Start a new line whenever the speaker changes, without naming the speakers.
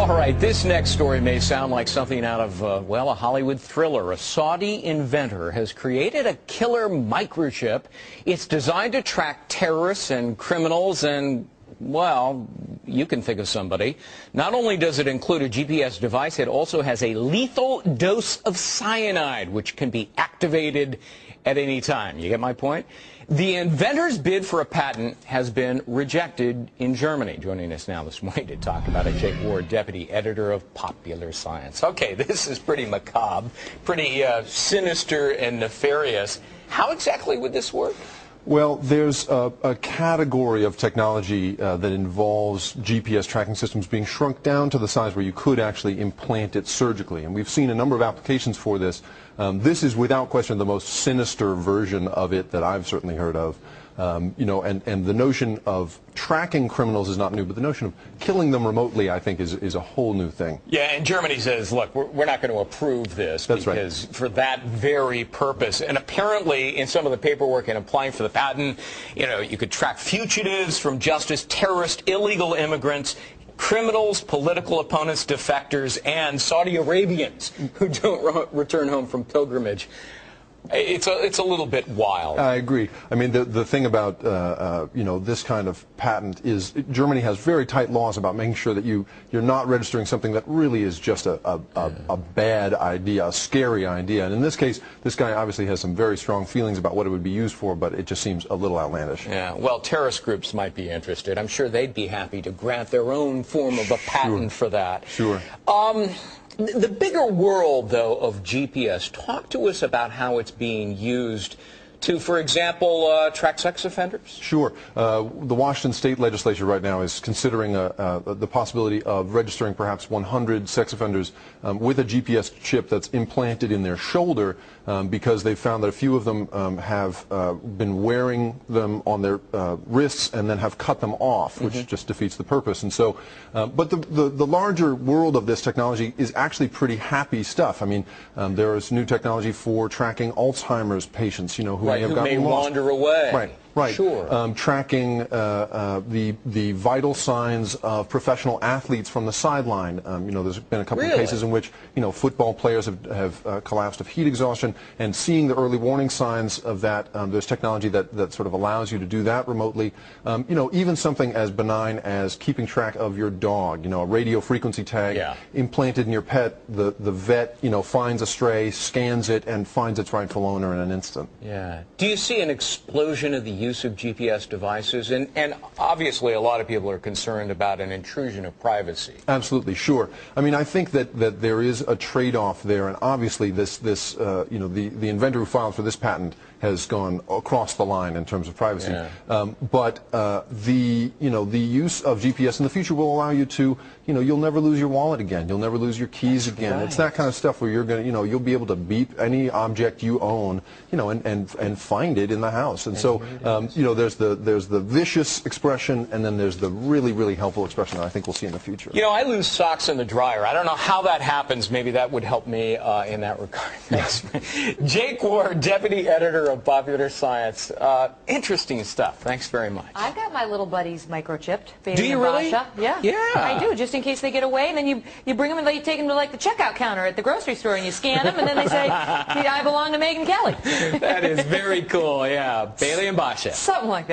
All right, this next story may sound like something out of, well, a Hollywood thriller. A Saudi inventor has created a killer microchip. It's designed to track terrorists and criminals and, well, you can think of somebody. Not only does it include a GPS device, it also has a lethal dose of cyanide, which can be activated at any time. You get my point? The inventor's bid for a patent has been rejected in Germany. Joining us now this morning to talk about it, Jake Ward, deputy editor of Popular Science. Okay, this is pretty macabre, pretty sinister and nefarious. How exactly would this work?
Well, there's a category of technology that involves GPS tracking systems being shrunk down to the size where you could actually implant it surgically. And we've seen a number of applications for this. This is without question the most sinister version of it that I've certainly heard of. And the notion of tracking criminals is not new, but the notion of killing them remotely, I think, is a whole new thing.
Yeah, and Germany says, look, we're not going to approve this.
That's
because
right.
For that very purpose. And apparently, in some of the paperwork in applying for the patent, you could track fugitives from justice, terrorists, illegal immigrants, criminals, political opponents, defectors, and Saudi Arabians who don't return home from pilgrimage. It's a little bit wild.
I agree. I mean, the thing about this kind of patent is Germany has very tight laws about making sure that you're not registering something that really is just a bad idea, a scary idea. And in this case, this guy obviously has some very strong feelings about what it would be used for, but it just seems a little outlandish.
Yeah. Well, terrorist groups might be interested. I'm sure they'd be happy to grant their own form of a patent for that.
Sure.
The bigger world, though, of GPS, talk to us about how it's being used to, for example, track sex offenders?
Sure. The Washington State legislature right now is considering the possibility of registering perhaps 100 sex offenders with a GPS chip that's implanted in their shoulder because they've found that a few of them have been wearing them on their wrists and then have cut them off, which just defeats the purpose. And so, but the larger world of this technology is actually pretty happy stuff. I mean, there is new technology for tracking Alzheimer's patients, who
who may wander away.
Right.
Sure.
Tracking the vital signs of professional athletes from the sideline. There's been a couple of cases in which football players have collapsed of heat exhaustion, and seeing the early warning signs of that. There's technology that sort of allows you to do that remotely. Even something as benign as keeping track of your dog. A radio frequency tag implanted in your pet. The vet finds a stray, scans it, and finds its rightful owner in an instant.
Yeah. Do you see an explosion of the use of GPS devices? And obviously a lot of people are concerned about an intrusion of privacy.
Absolutely, sure. I mean, I think that there is a trade-off there, and obviously the inventor who filed for this patent has gone across the line in terms of privacy. Yeah. But the use of GPS in the future will allow you to, you'll never lose your wallet again. You'll never lose your keys again. Right. It's that kind of stuff where you're going to, you'll be able to beep any object you own, and find it in the house. And so, there's the vicious expression, and then there's the really, really helpful expression that I think we'll see in the future.
I lose socks in the dryer. I don't know how that happens. Maybe that would help me in that regard. Thanks. Jake Ward, deputy editor of Popular Science. Interesting stuff. Thanks very much.
I've got my little buddies microchipped.
Do you really?
Yeah. I do, just in case they get away, and then you bring them and you take them to like the checkout counter at the grocery store, and you scan them, and then they say, I belong to Megan Kelly.
That is very cool, yeah. Bailey and Basha.
Something like that.